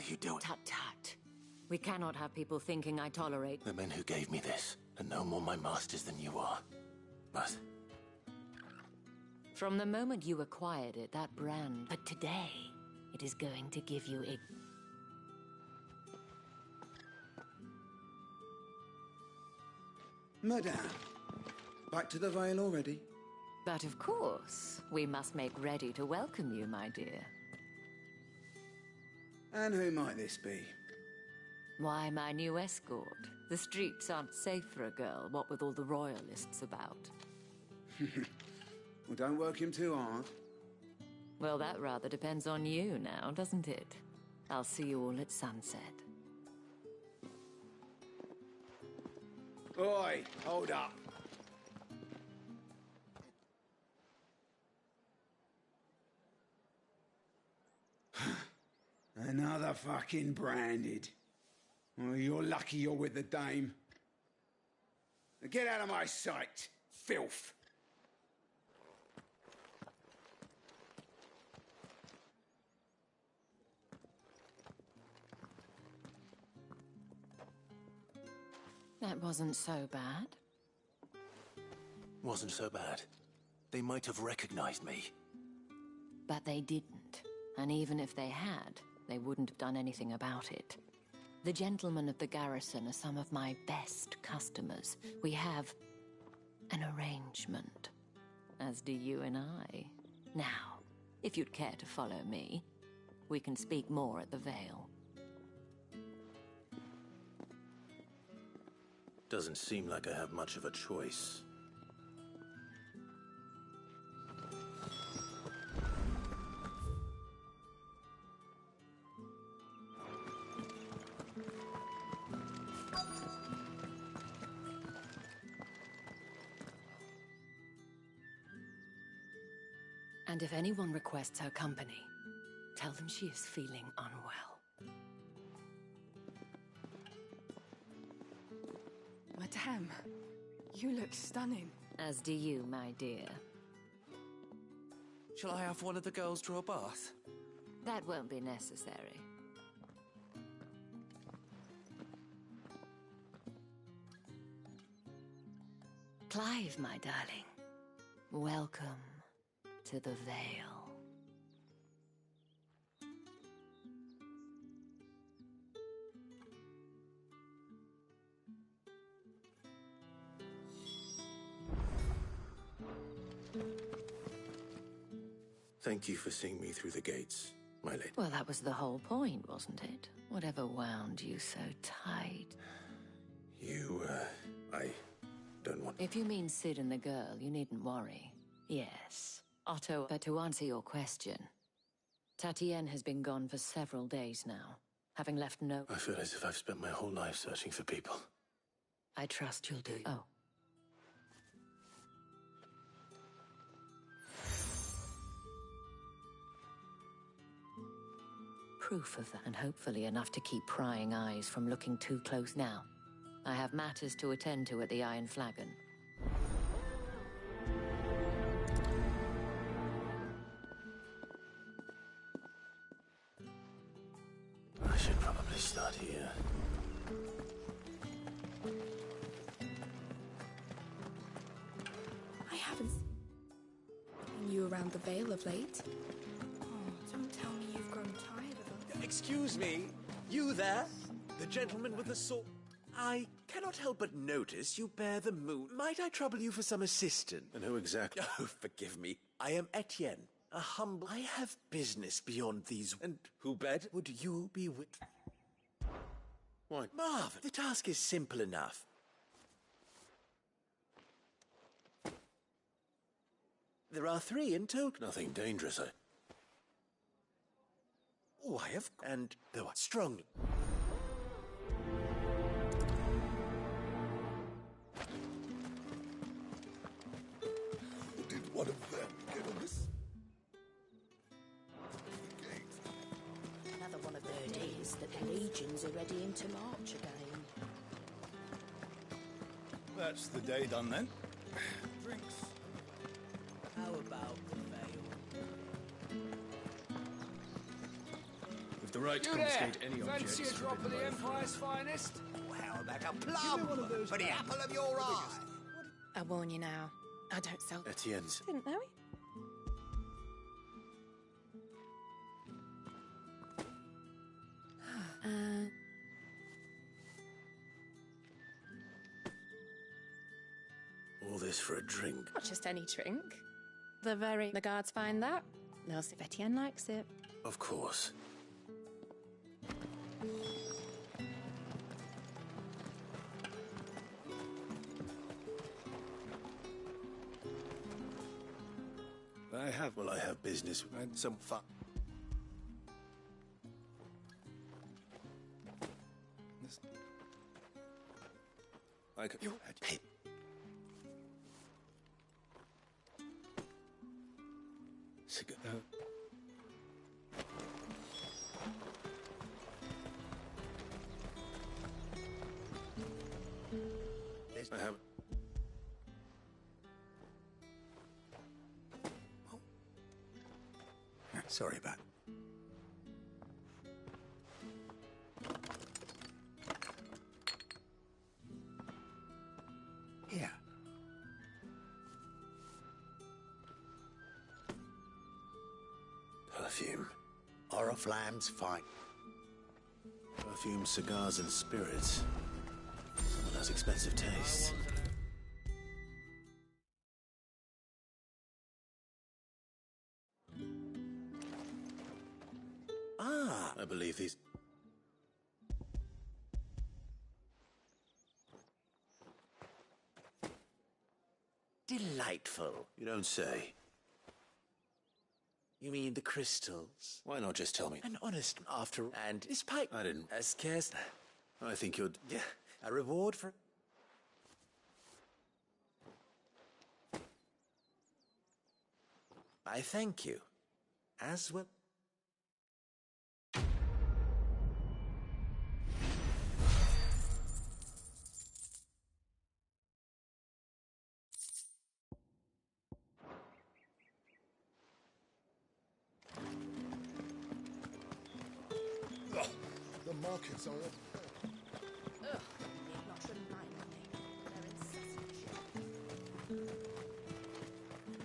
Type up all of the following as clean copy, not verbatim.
you doing? Tut tut. We cannot have people thinking I tolerate... The men who gave me this are no more my masters than you are. But... From the moment you acquired it, that brand... But today, it is going to give you a... Madame, back to the Vale already? But of course, we must make ready to welcome you, my dear. And who might this be? Why, my new escort. The streets aren't safe for a girl, what with all the royalists about. Well, don't work him too hard. Well, that rather depends on you now, doesn't it? I'll see you all at sunset. Oi, hold up. Another fucking branded. Well, you're lucky you're with the dame. Now get out of my sight, filth. That wasn't so bad. Wasn't so bad. They might have recognized me. But they didn't. And even if they had, they wouldn't have done anything about it. The gentlemen of the garrison are some of my best customers. We have an arrangement, as do you and I. Now, if you'd care to follow me, we can speak more at the Vale. Doesn't seem like I have much of a choice. And if anyone requests her company, tell them she is feeling unwell. Madame, you look stunning. As do you, my dear. Shall I have one of the girls draw a bath? That won't be necessary. Clive, my darling. Welcome to the Vale. Thank you for seeing me through the gates, my lady. Well, that was the whole point, wasn't it? Whatever wound you so tight. I don't want... If you mean Sid and the girl, you needn't worry. Yes, Otto, but to answer your question, Tatienne has been gone for several days now, having left no... I feel as if I've spent my whole life searching for people. I trust you'll do... Oh. Proof of that, and hopefully enough to keep prying eyes from looking too close now. I have matters to attend to at the Iron Flagon. I should probably start here. I haven't seen you around the Vale of late. Oh, don't tell me you've grown tired of us. Excuse me, you there? The gentleman with the sword. I cannot help but notice you bear the moon. Might I trouble you for some assistance? And who exactly? Oh, forgive me. I am Etienne, a humble... I have business beyond these... And who bet would you be with... Why? Marvin, the task is simple enough. There are 3 in total. Nothing dangerous, I... Oh, I have... And though I strongly... Did one of them get on this? Another one of their days that the legions are readying to march again. That's the day done then. Drinks. How about the Vale? If the right to You there? confiscate any Fancy objects a drop of forbidden the by the Empire's finest? How about a plum for the apple of your eye? I warn you now. I don't sell. Etienne's. Didn't know it. All this for a drink. Not just any drink. The guards find that. They'll see if Etienne likes it. Of course. I have business and some fun. I could... Hey, cigar. I have. Sorry about. Here. Perfume. Oriflamme's fine. Perfume, cigars, and spirits. Someone has expensive tastes. I believe these. Delightful. You don't say. You mean the crystals? Why not just tell me? An honest after, and this pipe. I didn't. As scarce. I think you'd. Yeah, a reward for. I thank you. As well. The markets are... Not remind me. They're incessant.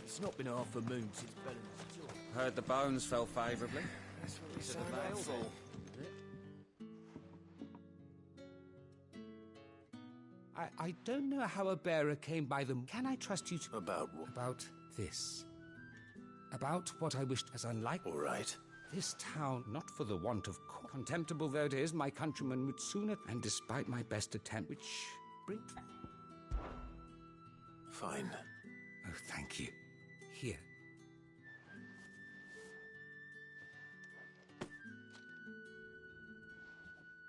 It's not been half a moon since Bellen's job. Heard the bones fell favourably. That's what we signed ale for. I don't know how a bearer came by them. Can I trust you to... About what? About this. About what I wished as unlike... All right. This town, not for the want of... Contemptible though it is, my countrymen would sooner... And despite my best attempt, which... bring... Fine. Oh, thank you. Here.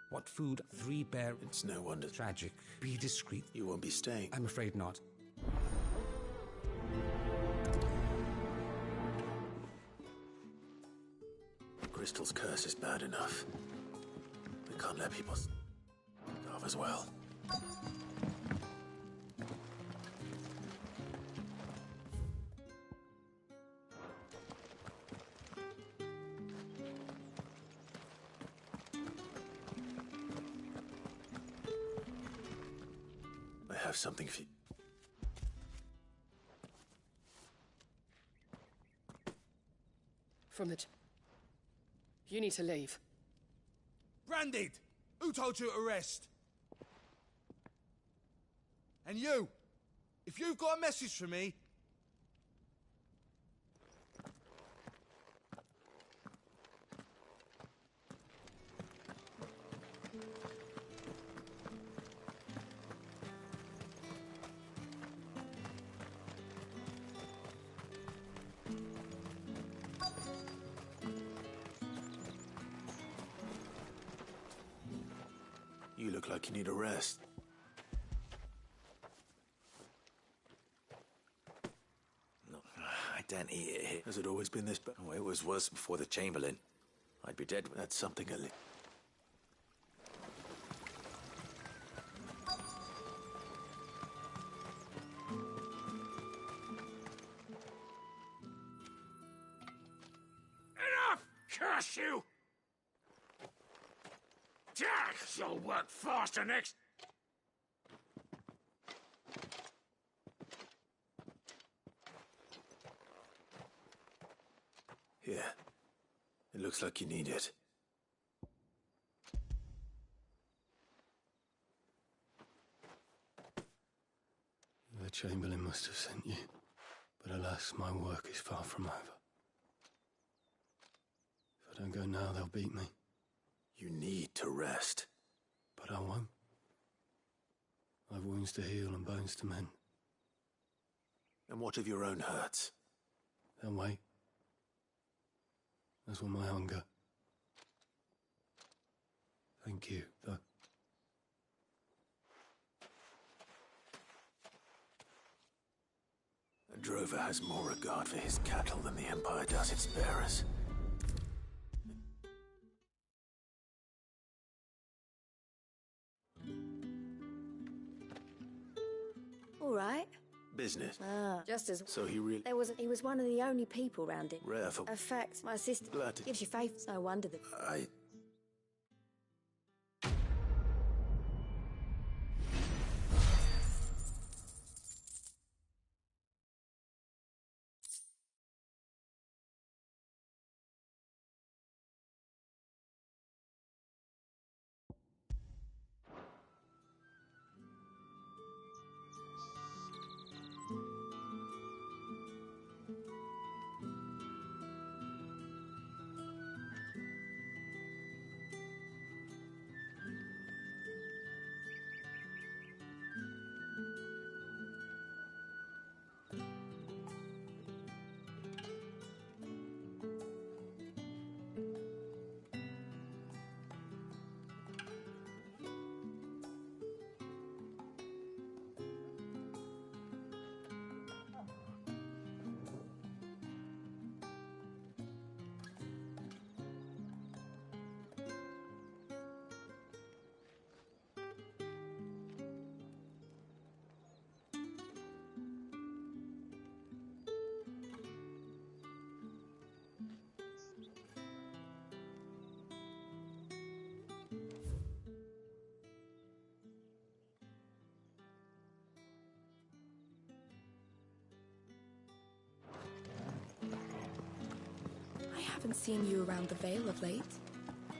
What food? 3 bear... It's no wonder. Tragic. Be discreet. You won't be staying. I'm afraid not. Crystal's curse is bad enough. We can't let people starve as well. I have something for you. From the... You need to leave. Branded! Who told you to rest? And you! If you've got a message for me... You look like you need a rest. No, I don't eat it here. Has it always been this bad? Oh, it was worse before the Chamberlain. I'd be dead. That's something a little. Enough! Curse you! Jack shall work faster next. Here. It looks like you need it. The Chamberlain must have sent you. But alas, my work is far from over. If I don't go now, they'll beat me. You need to rest. But I won't. I've wounds to heal and bones to mend. And what of your own hurts? They'll wait. As will my hunger. Thank you, though. A drover has more regard for his cattle than the Empire does its bearers. All right. Business. Just as... So he really... He was one of the only people round it. Rare for... In fact, my sister... Glad to... Gives you faith. It's no wonder that... I haven't seen you around the Vale of late. Oh,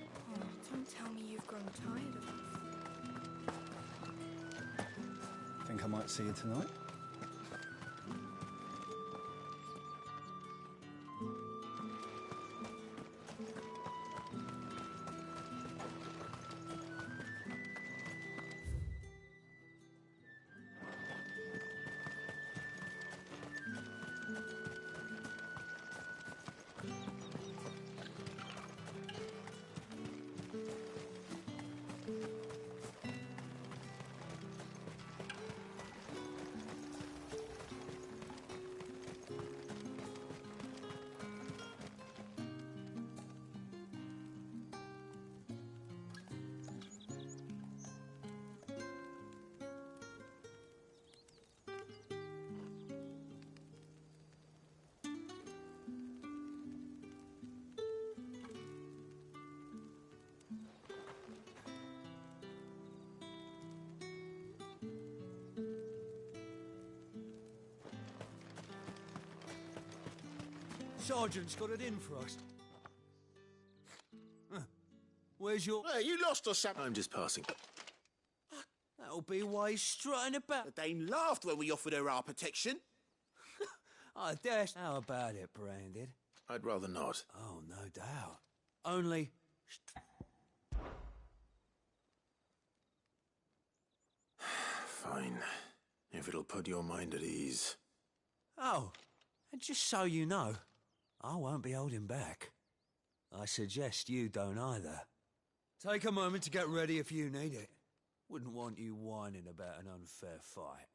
don't tell me you've grown tired of us. Think I might see you tonight? Sergeant's got it in for us. Where's your... Hey, you lost or something? I'm just passing. That'll be why he's strutting about. The dame laughed when we offered her our protection. I dare... How about it, Branded? I'd rather not. Oh, no doubt. Only... Fine. If it'll put your mind at ease. Oh, and just so you know, I won't be holding back. I suggest you don't either. Take a moment to get ready if you need it. Wouldn't want you whining about an unfair fight.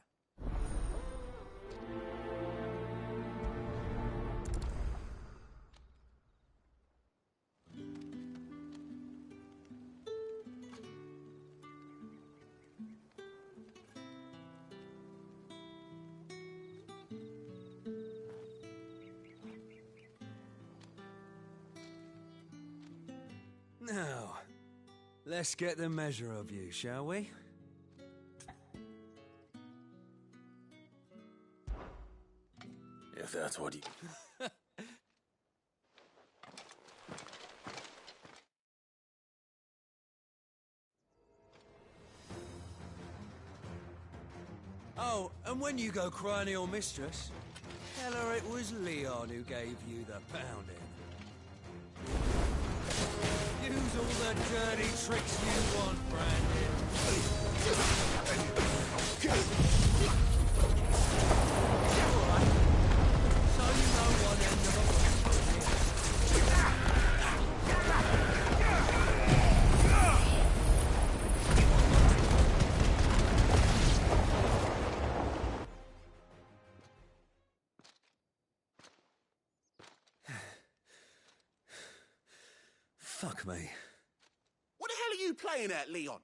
Now, Let's get the measure of you, shall we? If that's what you... Oh, and when you go crying to your mistress, tell her it was Leon who gave you the pounding. Use all the dirty tricks you want, Brandon. All right. So you know one end of a Fuck me. What the hell are you playing at, Leon?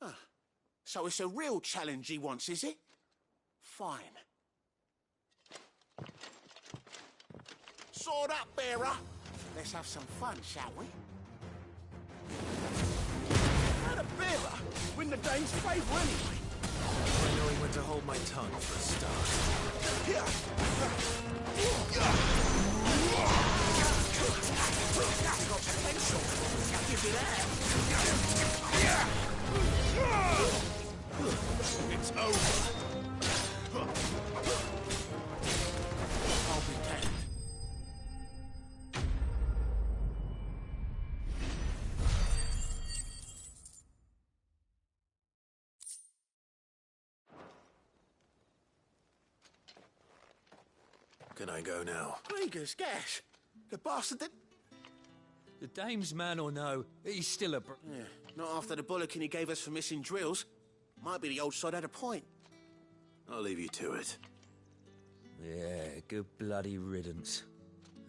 Ah, so it's a real challenge he wants, is it? Fine. Sword up, bearer. Let's have some fun, shall we? How the bearer win the dame's favour anyway? I know he went to hold my tongue for a start. You've got potential. Give it out. It's over. I'll be damned. Can I go now? Gregor's gas. The bastard that... The dame's man or no, he's still a Yeah, not after the bollocking he gave us for missing drills. Might be the old sod had a point. I'll leave you to it. Yeah, good bloody riddance.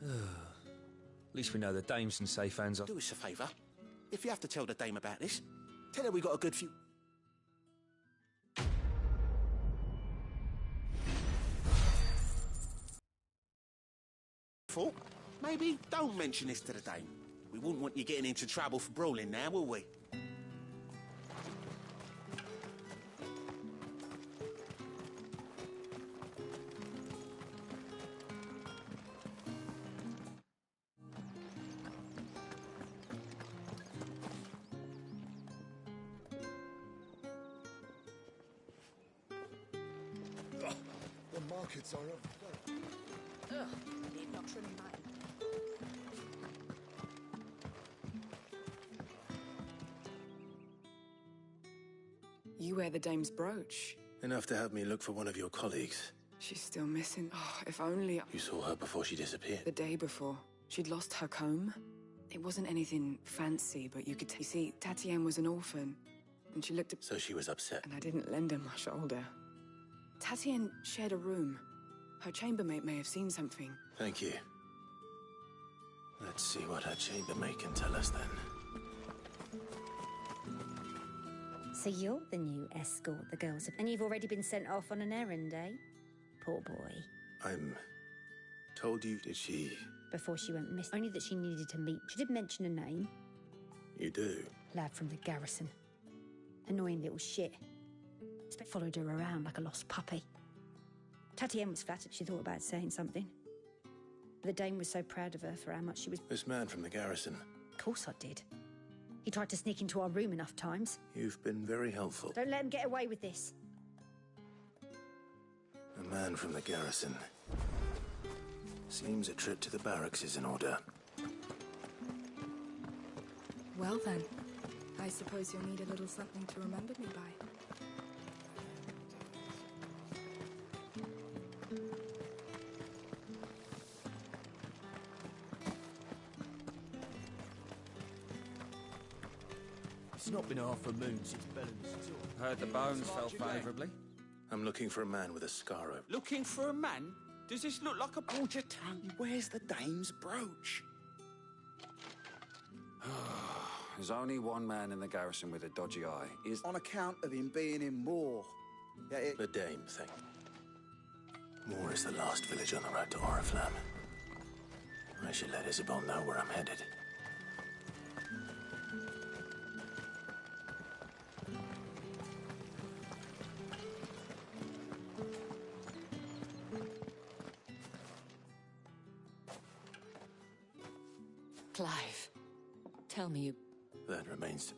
At least we know the dame's in safe hands. Do us a favour. If you have to tell the dame about this, tell her we got a good few... Maybe don't mention this to the dame. We wouldn't want you getting into trouble for brawling now, will we? The markets are up. Ugh, need not trim mine. You wear the dame's brooch. Enough to have me look for one of your colleagues. She's still missing. Oh, if only... You saw her before she disappeared? The day before. She'd lost her comb. It wasn't anything fancy, but you could you see, Tatienne was an orphan, and she looked at... So she was upset? And I didn't lend her my shoulder. Tatienne shared a room. Her chambermaid may have seen something. Thank you. Let's see what her chambermaid can tell us then. So you're the new escort the girls have... And you've already been sent off on an errand, eh? Poor boy. I'm... told you, did she... Before she went missing. Only that she needed to meet... She did mention a name. You do? Lad from the garrison. Annoying little shit. Followed her around like a lost puppy. Tatienne was flattered she thought about saying something. But the dame was so proud of her for how much she was... This man from the garrison. Of course I did. He tried to sneak into our room enough times. You've been very helpful. Don't let him get away with this. A man from the garrison. Seems a trip to the barracks is in order. Well then, I suppose you'll need a little something to remember me by. It's not been half a moon since Bellen's tour. Heard the bones fell favourably. I'm looking for a man with a scar over. Looking for a man? Does this look like a... Hold your tongue. Where's the dame's brooch? There's only one man in the garrison with a dodgy eye. Is on account of him being in Moor. Yeah, The dame thing. Moor is the last village on the road to Oriflamme. I should let Isabel know where I'm headed. Clive, tell me you... That remains to...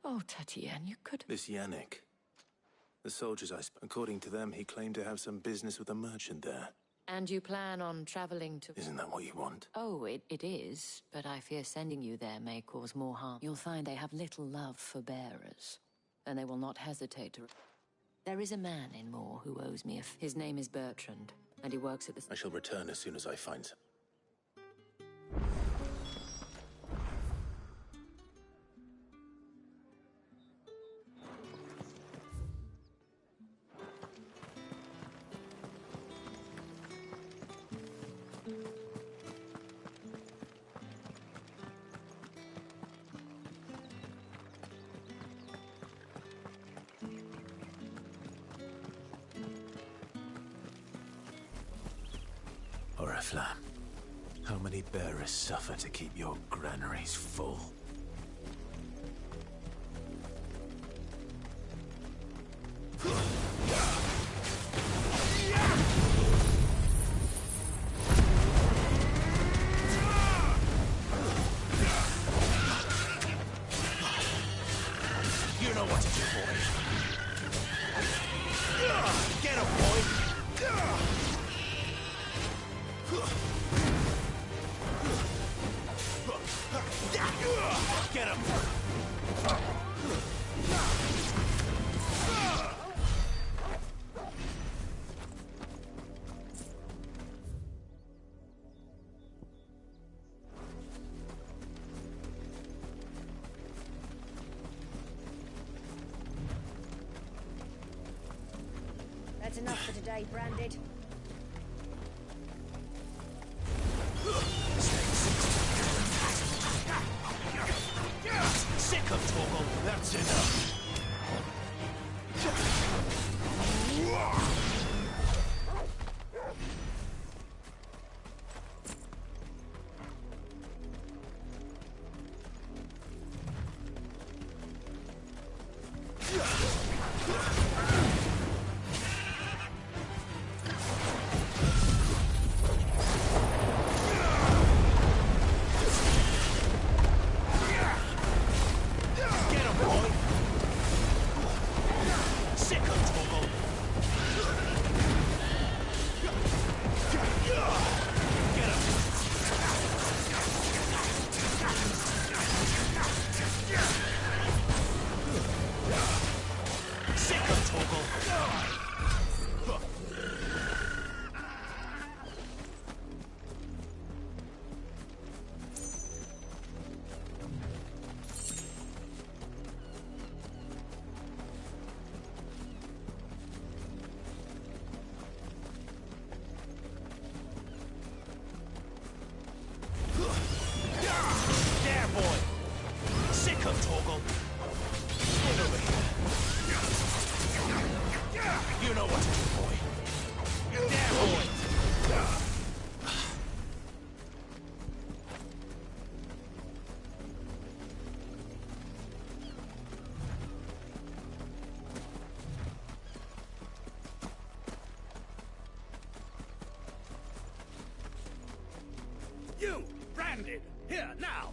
Oh, Tatienne, you could... This Yannick. The soldiers according to them, he claimed to have some business with a merchant there. And you plan on traveling to... Isn't that what you want? Oh, it is, but I fear sending you there may cause more harm. You'll find they have little love for bearers, and they will not hesitate to... There is a man in Moore who owes me His name is Bertrand, and he works at the... I shall return as soon as I find some. Oriflamme, how many bearers suffer to keep your granaries full? You know what to do, boy. Get him, boy. Get him! That's enough for today, Branded. Sick of Torgal, that's enough. You know what to do, boy. There, boy. You, Branded, here, now.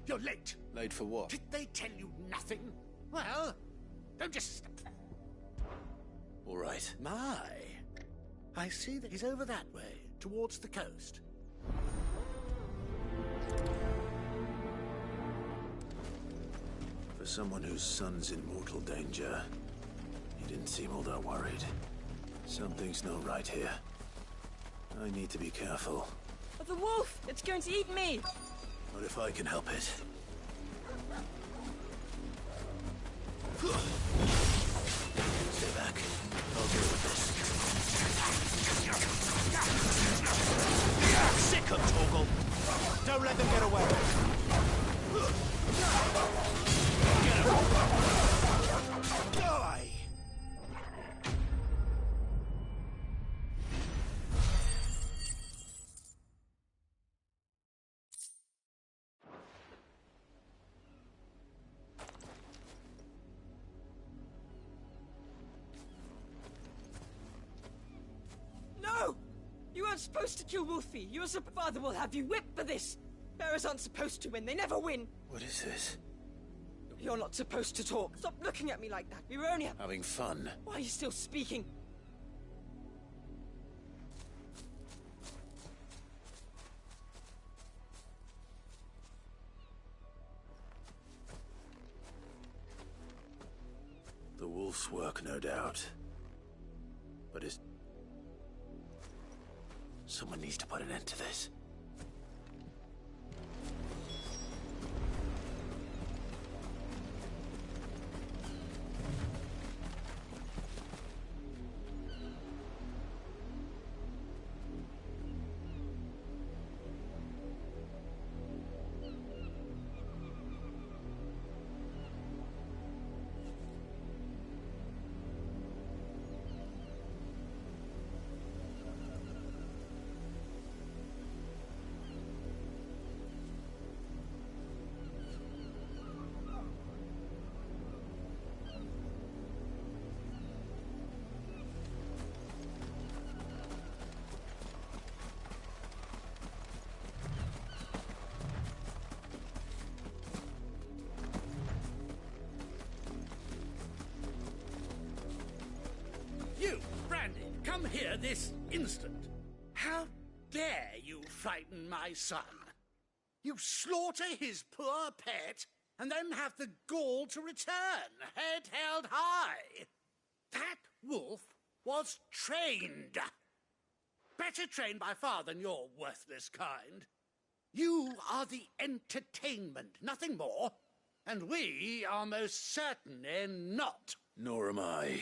You're late. Late for what? Did they tell you nothing? Well, don't just... All right. My. I see that he's over that way, towards the coast. For someone whose son's in mortal danger, he didn't seem all that worried. Something's not right here. I need to be careful. The wolf! It's going to eat me! Not if I can help it. Stay back. I'll deal with this. Sick of Torgal! Don't let them get away! Get him! Die! supposed to kill Wolfie. Father will have you whipped for this. Bearers aren't supposed to win. They never win. What is this? You're not supposed to talk. Stop looking at me like that. We were only having fun. Why are you still speaking? The wolf's work, no doubt. But someone needs to put an end to this. You, Brandy, come here this instant. How dare you frighten my son? You slaughter his poor pet, and then have the gall to return, head held high. That wolf was trained. Better trained by far than your worthless kind. You are the entertainment, nothing more. And we are most certainly not. Nor am I.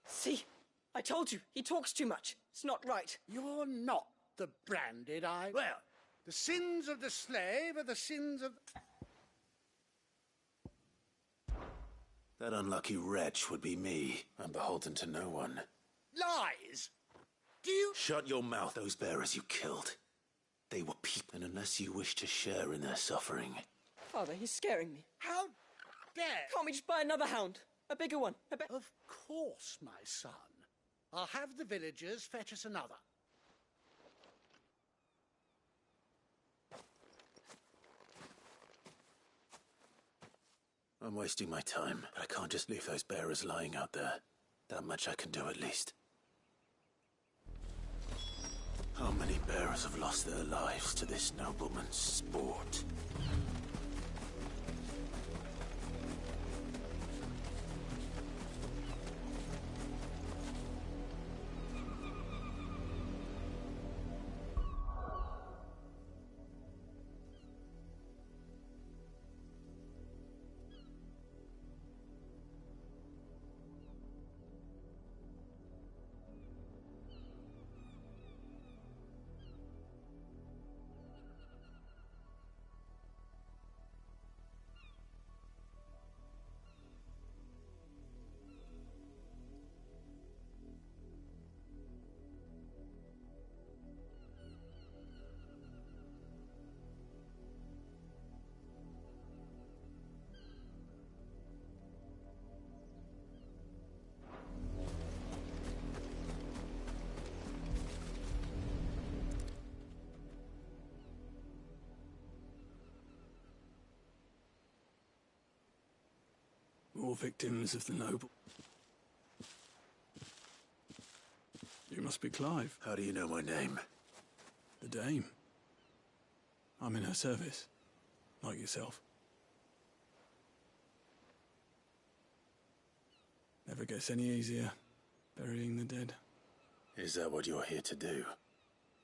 See? I told you, he talks too much. It's not right. You're not the branded I. Well, the sins of the slave are the sins of... That unlucky wretch would be me. I'm beholden to no one. Lies! Do you... Shut your mouth, those bearers you killed. They were people, and unless you wish to share in their suffering... Father, he's scaring me. How dare... Can't we just buy another hound? A bigger one? Of course, my son. I'll have the villagers fetch us another. I'm wasting my time, but I can't just leave those bearers lying out there. That much I can do at least. How many bearers have lost their lives to this nobleman's sport? More victims of the noble. You must be Clive. How do you know my name? The Dame. I'm in her service, like yourself. Never gets any easier, burying the dead. Is that what you're here to do?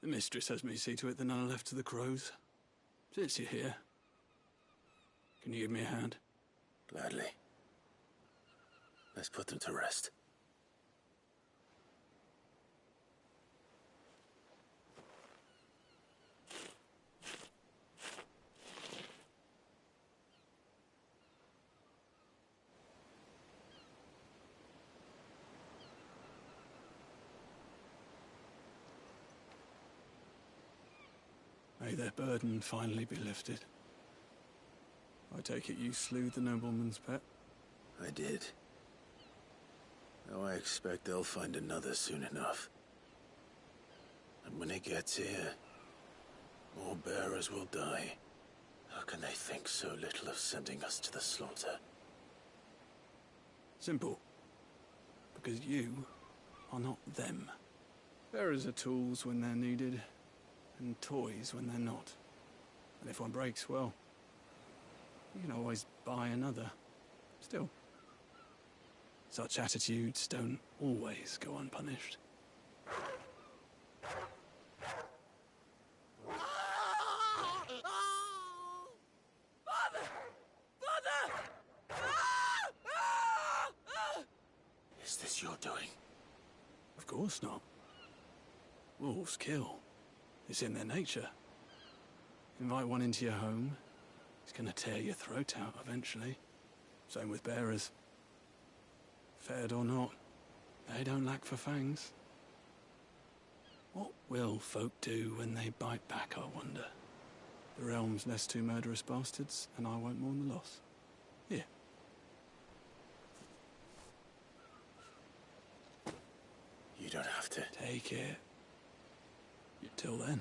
The mistress has me see to it that none are left to the crows. Since you're here, can you give me a hand? Gladly. Let's put them to rest. May their burden finally be lifted. I take it you slew the nobleman's pet? I did. Now I expect they'll find another soon enough. And when it gets here, more bearers will die. How can they think so little of sending us to the slaughter? Simple. Because you are not them. Bearers are tools when they're needed, and toys when they're not. And if one breaks, well, you can always buy another. Still, such attitudes don't always go unpunished. Is this your doing? Of course not. Wolves kill. It's in their nature. Invite one into your home, he's gonna tear your throat out eventually. Same with bearers. Fed or not, they don't lack for fangs. What will folk do when they bite back, I wonder? The realm's less two murderous bastards, and I won't mourn the loss. Here. You don't have to. Take it. Till then.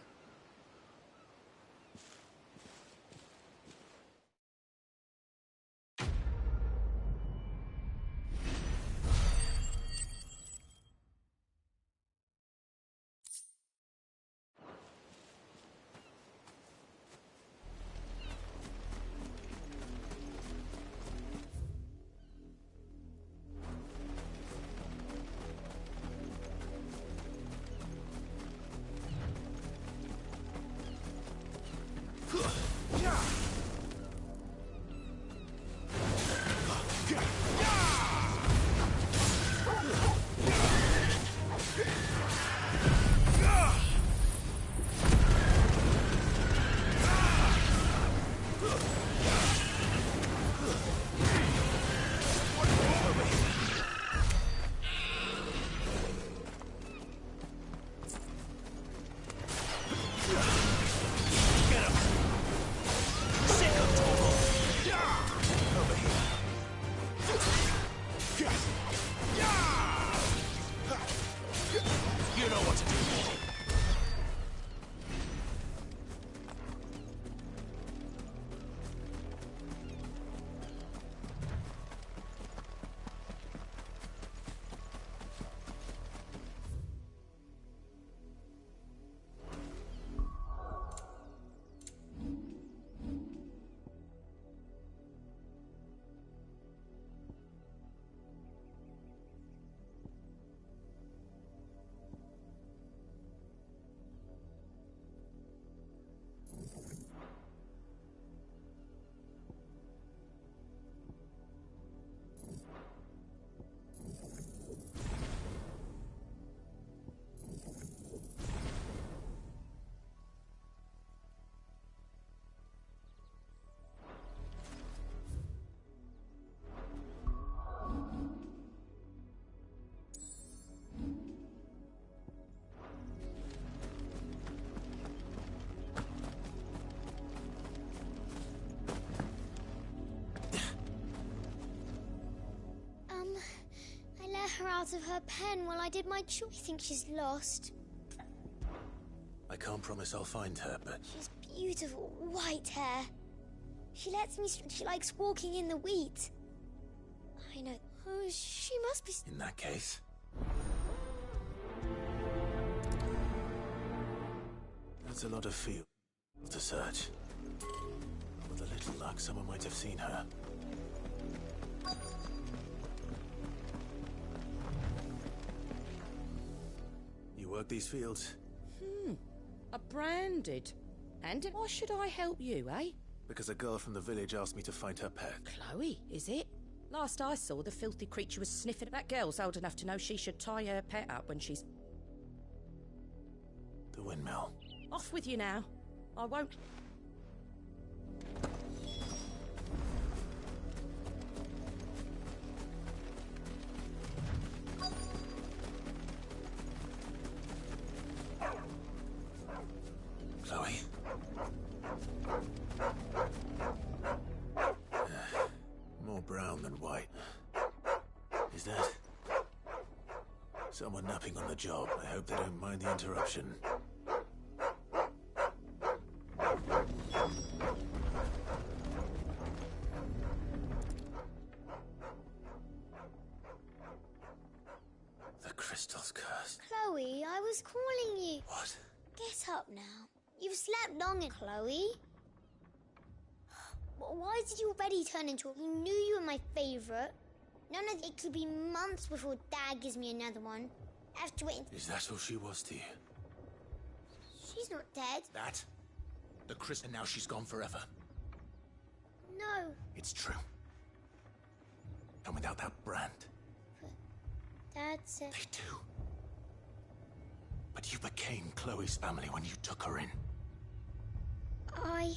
I let her out of her pen while I did my chore. I think she's lost. I can't promise I'll find her, but... She's beautiful, white hair. She lets me... She likes walking in the wheat. I know. Oh, she must be... In that case... That's a lot of field to search. With a little luck, someone might have seen her. You work these fields? A branded. And why should I help you, eh? Because a girl from the village asked me to find her pet. Chloe, is it? Last I saw, the filthy creature was sniffing. That girl's old enough to know she should tie her pet up when she's... The windmill. Off with you now. I won't... Chloe? More brown than white. Is that... someone napping on the job? I hope they don't mind the interruption. Bristol's curse. Chloe, I was calling you. What? Get up now. You've slept long, Chloe. Why did you already turn into a... You knew you were my favourite. None of it could be months before Dad gives me another one. I have to wait. Is that all she was to you? She's not dead. That? The Chris, and now she's gone forever. No. It's true. And without that brand. Dad said... They do. But you became Chloe's family when you took her in. I...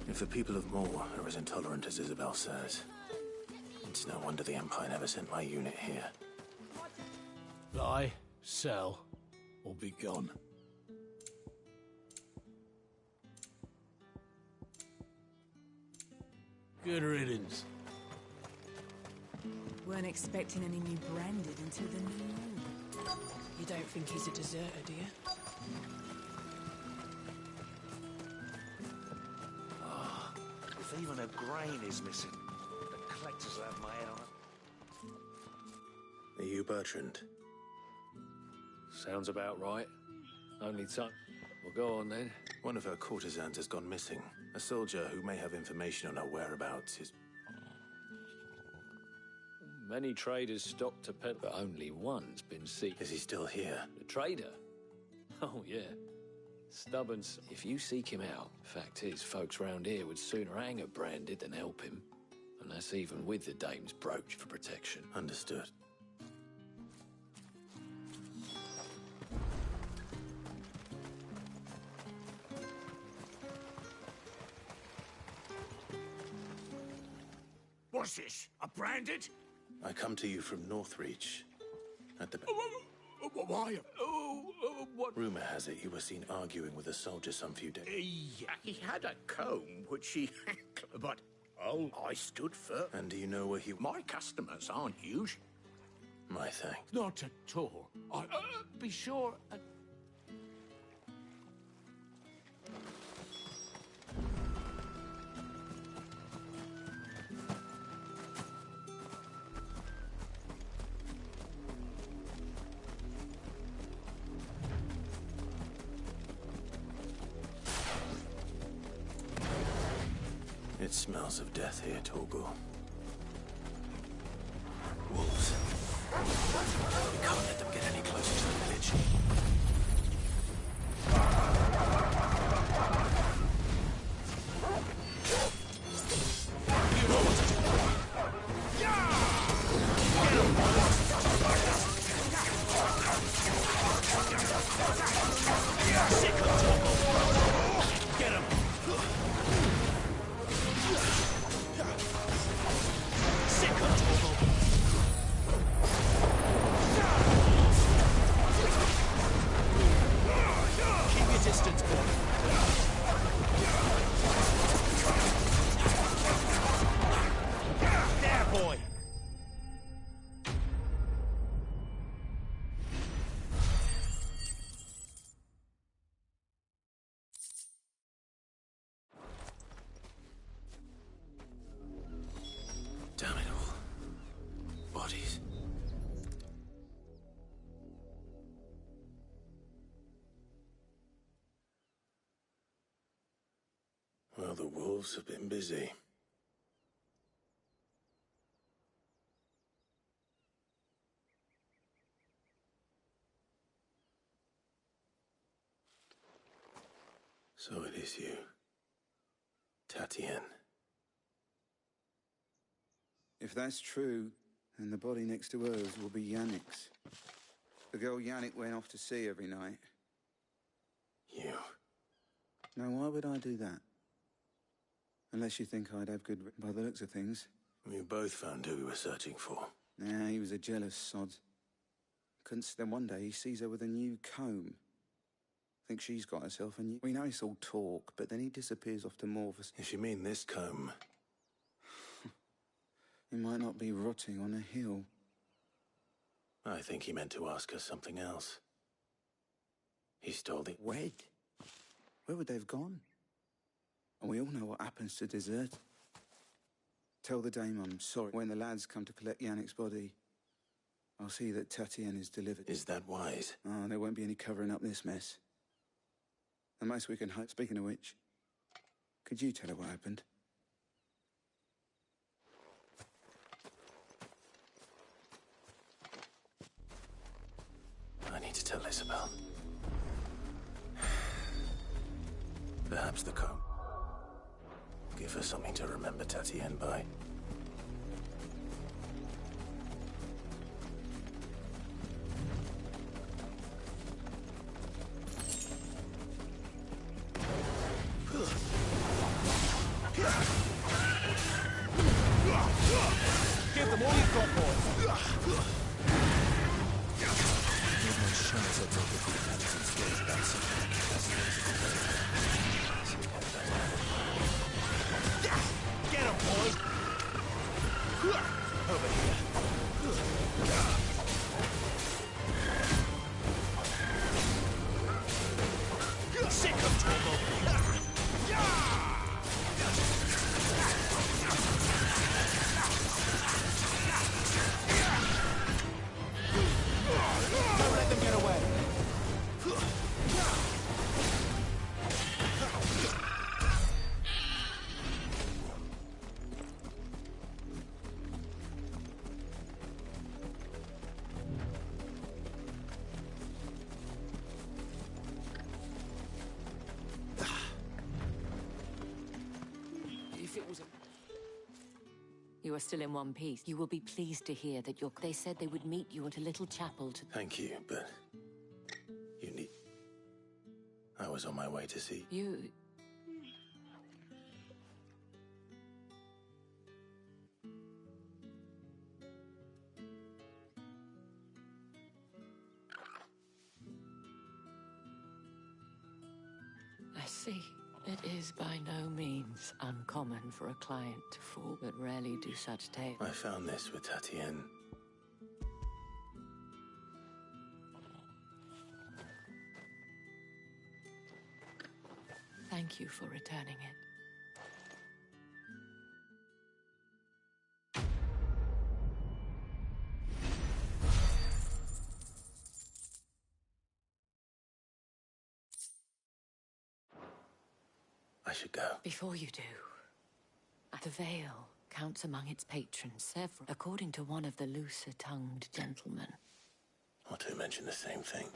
If the people of Moor are as intolerant as Isabel says, it's no wonder the Empire never sent my unit here. Buy, sell, or be gone. Good riddance. Weren't expecting any new branded until the new moon. You don't think he's a deserter, do you? If even a grain is missing, the collectors will have my head on it. Are you Bertrand? Sounds about right. Only time. Well, go on then. One of her courtesans has gone missing. A soldier who may have information on her whereabouts is... Many traders stopped to peddle, but only one's been seen. Is he still here? The trader? Oh, yeah. Stubborn. If you seek him out, fact is, folks round here would sooner hang a Branded than help him. And that's even with the dame's brooch for protection. Understood. What's this? A Branded? I come to you from Northreach. At the... Why? What? Rumor has it you were seen arguing with a soldier some few days. Yeah, he had a comb, which he... but, I stood firm. And do you know where he... My customers aren't usual. My thanks. Not at all. Be sure... It smells of death here, Torgal. Wolves. We can't let them get any closer to the village. You know what to do. Get him! Keep your distance, boy. There, boy. Damn it all. Bodies. Well, the wolves have been busy. So it is you. Tatien. If that's true, then the body next to hers will be Yannick's. The girl Yannick went off to see every night. You... Now, why would I do that? Unless you think I'd have good... by the looks of things. We both found who we were searching for. Nah, he was a jealous sod. Then one day he sees her with a new comb. Thinks she's got herself a new... We know it's all talk, but then he disappears off to Morvis. If you mean this comb... He might not be rotting on a hill. I think he meant to ask us something else. He stole the... Wed? Where would they have gone? And we all know what happens to desert. Tell the dame I'm sorry. When the lads come to collect Yannick's body, I'll see that Tatien is delivered. Is that wise? Oh, there won't be any covering up this mess. The most we can hope... Speaking of which, could you tell her what happened? I need to tell Isabel. Perhaps the comb. Give her something to remember Tatien by. Give them all you've got, boys. Give no chance of making the inhabitants gaze back Get him, boys! Over here. Sick of Torgo! Don't let them get away! If it was a... You are still in one piece. You will be pleased to hear that your... They said they would meet you at a little chapel to... Thank you, but... You need... I was on my way to see... You... I see. It is by no means uncommon for a client to fall, but rarely do such tales. I found this with Tatien. Thank you for returning it. I should go. Before you do, the Vale counts among its patrons several, according to one of the looser-tongued gentlemen. Or to mention the same thing.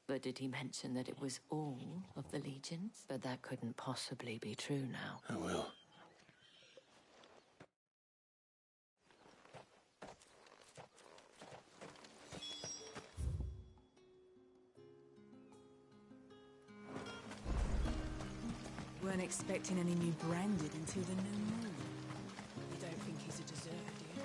But did he mention that it was all of the legions? But that couldn't possibly be true now. I will. Weren't expecting any new branded until the new moon. You don't think he's a deserter, do you?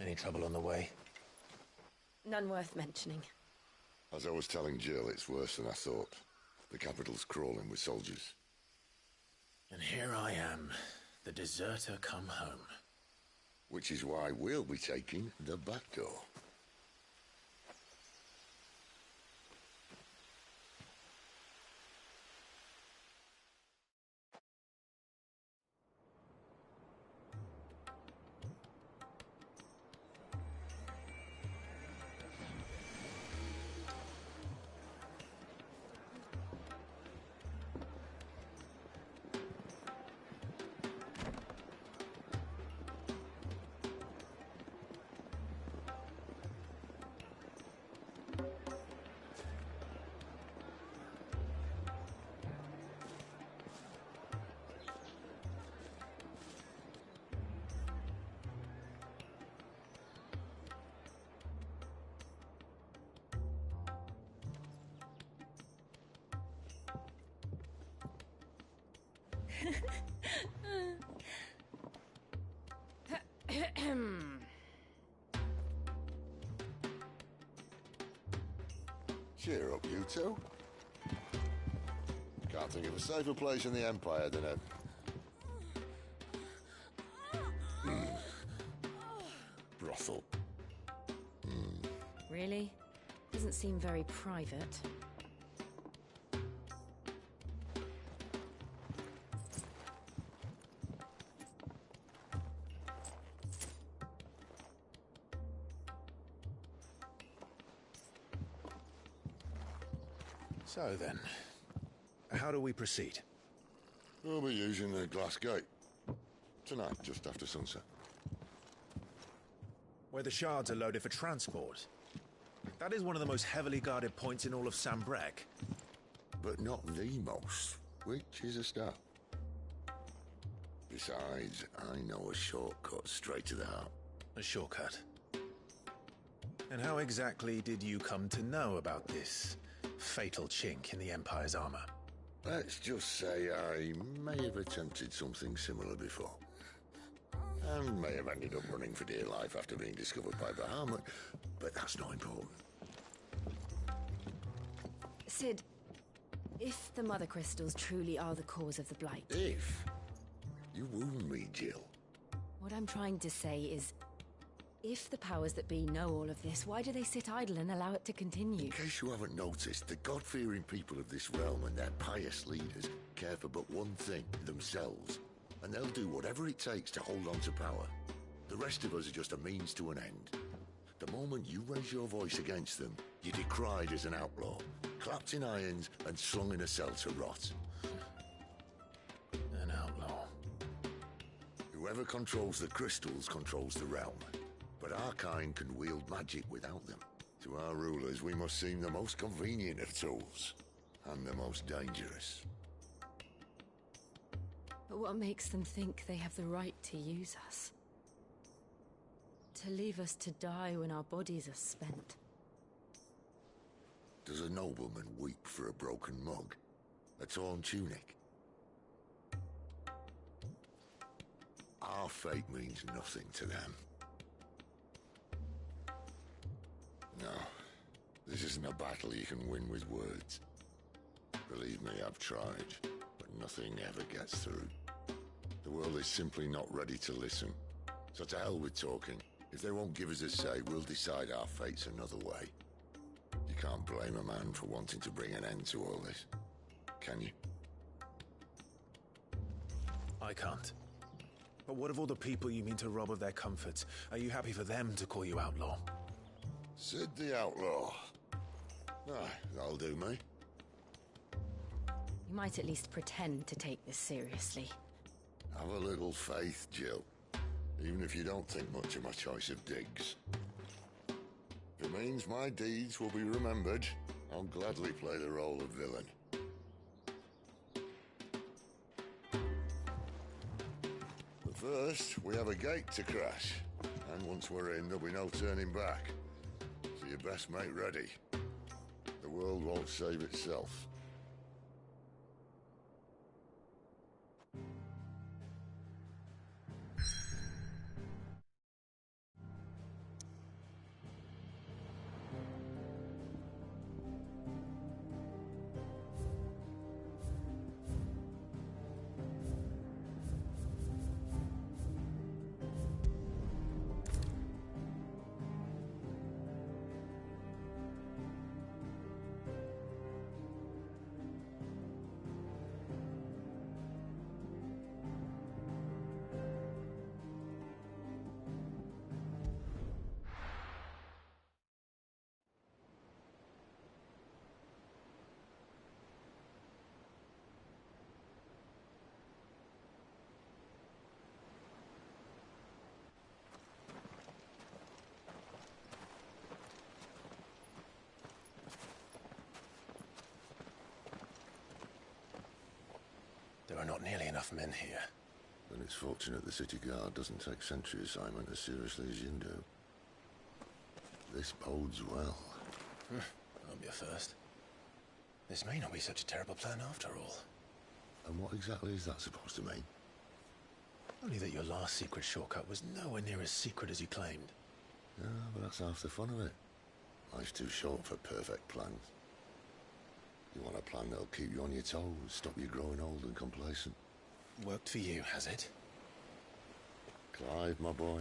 Any trouble on the way? None worth mentioning. As I was telling Jill, it's worse than I thought. The capital's crawling with soldiers. And here I am, the deserter come home. Which is why we'll be taking the back door. Cheer up, you two. Can't think of a safer place in the Empire than a... brothel. Really? Doesn't seem very private. So then, how do we proceed? We'll be using the glass gate. Tonight, just after sunset. Where the shards are loaded for transport. That is one of the most heavily guarded points in all of Sambrek. But not the most, which is a start. Besides, I know a shortcut straight to the heart. A shortcut? And how exactly did you come to know about this fatal chink in the Empire's armor? Let's just say I may have attempted something similar before. And may have ended up running for dear life after being discovered by Bahamut, but that's not important. Sid, if the Mother Crystals truly are the cause of the Blight... If? You wound me, Jill. What I'm trying to say is, if the powers that be know all of this, why do they sit idle and allow it to continue? In case you haven't noticed, the God-fearing people of this realm and their pious leaders care for but one thing, themselves. And they'll do whatever it takes to hold on to power. The rest of us are just a means to an end. The moment you raise your voice against them, you're decried as an outlaw, clapped in irons and slung in a cell to rot. An outlaw. Whoever controls the crystals controls the realm. But our kind can wield magic without them. To our rulers, we must seem the most convenient of tools. And the most dangerous. But what makes them think they have the right to use us? To leave us to die when our bodies are spent? Does a nobleman weep for a broken mug? A torn tunic? Our fate means nothing to them. No, this isn't a battle you can win with words. Believe me, I've tried, but nothing ever gets through. The world is simply not ready to listen. So to hell with talking. If they won't give us a say, we'll decide our fates another way. You can't blame a man for wanting to bring an end to all this, can you? I can't. But what of all the people you mean to rob of their comforts? Are you happy for them to call you outlaw? Sid the Outlaw. Ah, that'll do me. You might at least pretend to take this seriously. Have a little faith, Jill. Even if you don't think much of my choice of digs. If it means my deeds will be remembered, I'll gladly play the role of villain. But first, we have a gate to crash. And once we're in, there'll be no turning back. So you best make ready. The world won't save itself. are not nearly enough men here. Then it's fortunate the city guard doesn't take sentry assignment as seriously as you do. This bodes well. I'll be a first. This may not be such a terrible plan after all. And what exactly is that supposed to mean? Only that your last secret shortcut was nowhere near as secret as you claimed. Yeah, but that's half the fun of it. Life's too short for perfect plans. You want a plan that'll keep you on your toes, stop you growing old and complacent. Worked for you, has it? Clive, my boy,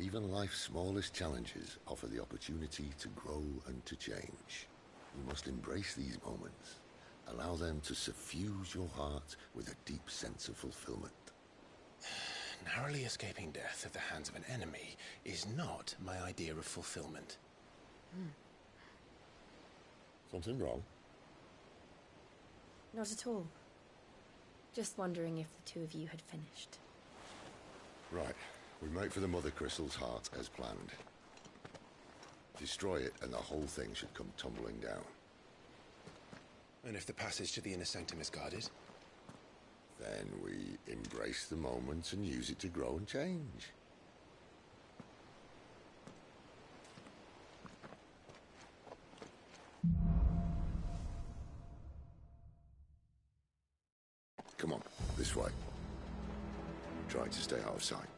even life's smallest challenges offer the opportunity to grow and to change. You must embrace these moments. Allow them to suffuse your heart with a deep sense of fulfillment. Narrowly escaping death at the hands of an enemy is not my idea of fulfillment. Something wrong? Not at all. Just wondering if the two of you had finished. Right. We make for the Mother Crystal's heart as planned. Destroy it and the whole thing should come tumbling down. And if the passage to the inner sanctum is guarded? Then we embrace the moment and use it to grow and change. Come on, this way. Try to stay out of sight.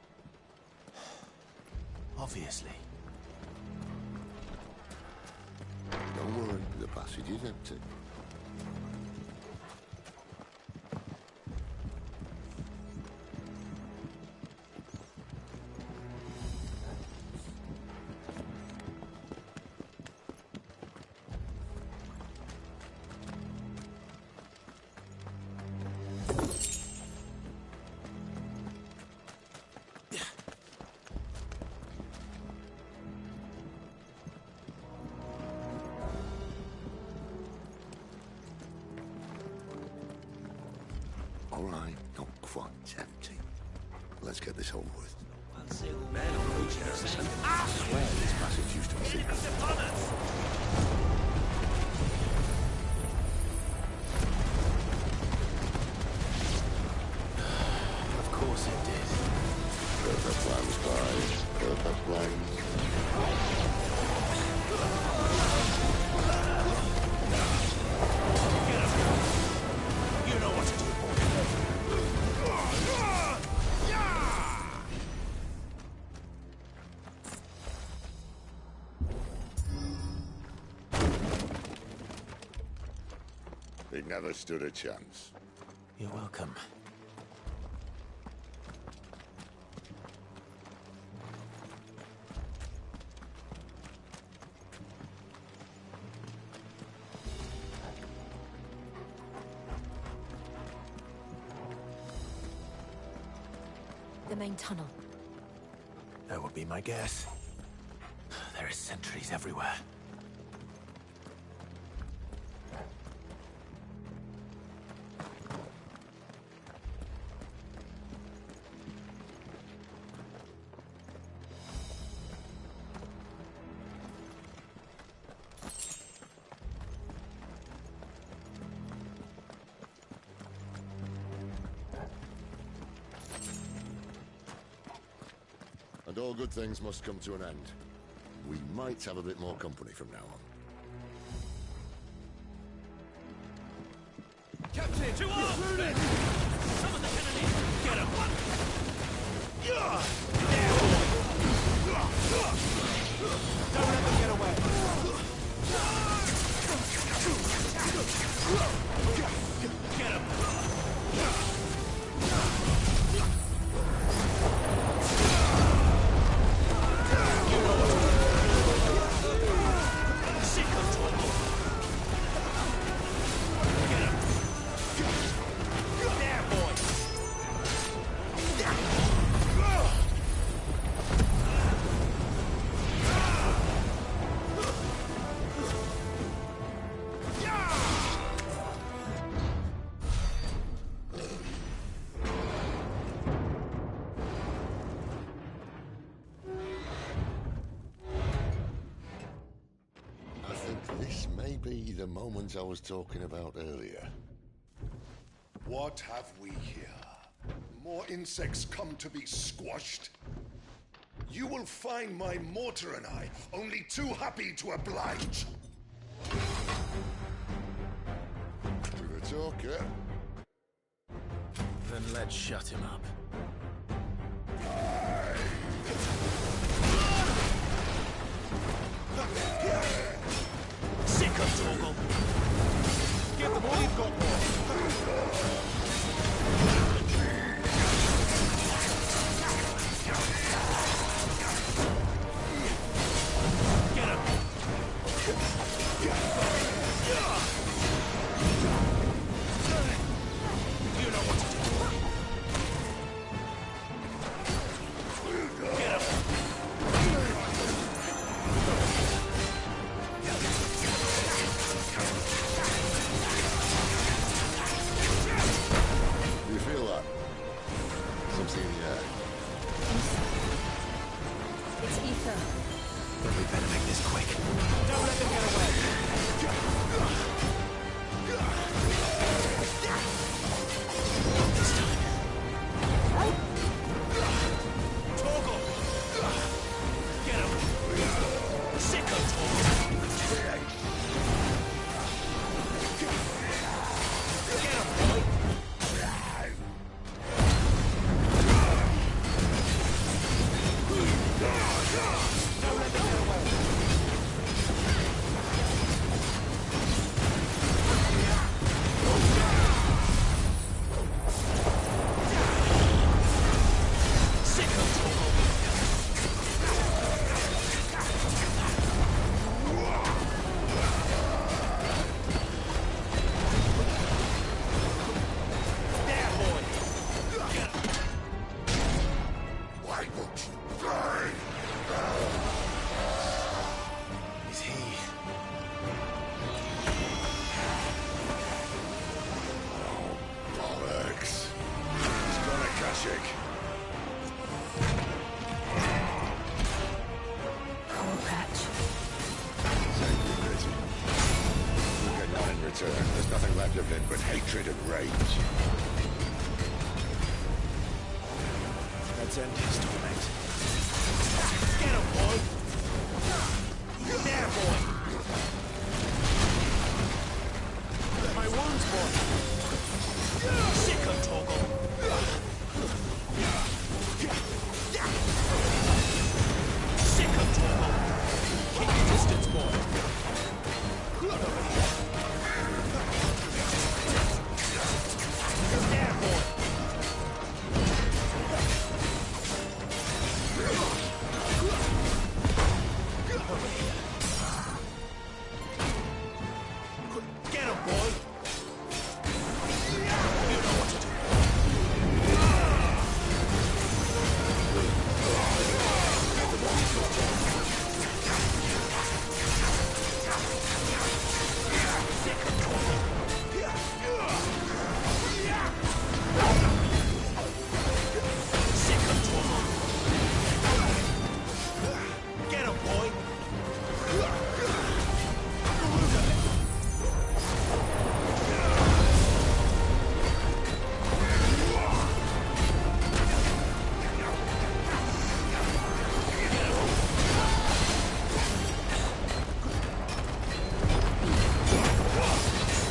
Obviously. Don't worry, the passage is empty. All right, not quite empty. Let's get this over with. I swear this passage used to be secret. Of course it did. Perfect plans, guys. Perfect plans. You know what to do. He never stood a chance. You're welcome. The main tunnel. That would be my guess. There are sentries everywhere. And all good things must come to an end. We might have a bit more company from now on. Captain! To arms! Summon the enemy! Get him! Don't let them get away! Get him! This may be the moment I was talking about earlier. What have we here? More insects come to be squashed? You will find my mortar and I only too happy to oblige. To the talk, yeah? Then let's shut him up. Sick of Torgal! Give them all you've got more! Get him! You know what to do. Get him! You feel that? Something in the air. It's ether. Then we better make this quick. Don't let them get away! This time. Torgal! Get him! Sick of Torgal! Get him, boy! Don't let them get away! Sick of Torgal! There, boy! Get him! Why won't you die? Is he? Bollocks. He's got a Kashyyyk. Poor Patch. Thank you, Betty. You get none in return. There's nothing left of him but hatred and rage. Let's end his torment. Get him, boy! There, boy! My wounds, boy! Sick of Torgal! Sick of Torgal! Keep your distance, boy! There, boy! Get him, boy! You know what to do. Sick of Torgal! Get him, boy!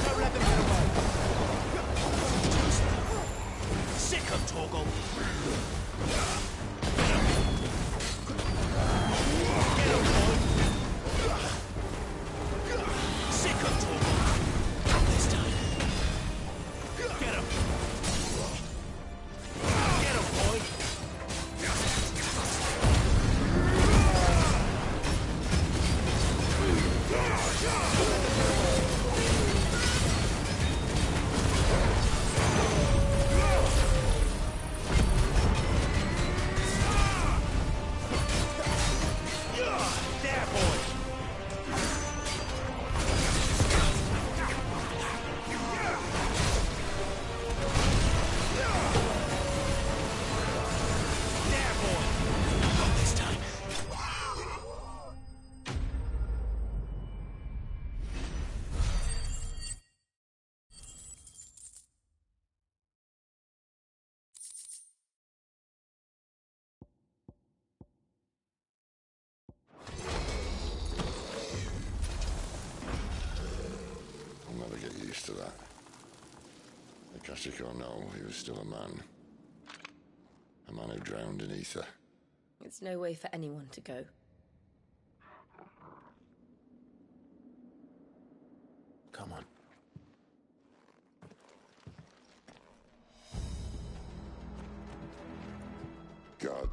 Don't let them get away! Sick of Torgal! Get him, boy! Sick of Torgal! Not this time! Get him! Get him, boy! Sick or no, he was still a man. A man who drowned in ether. It's no way for anyone to go. Come on. God.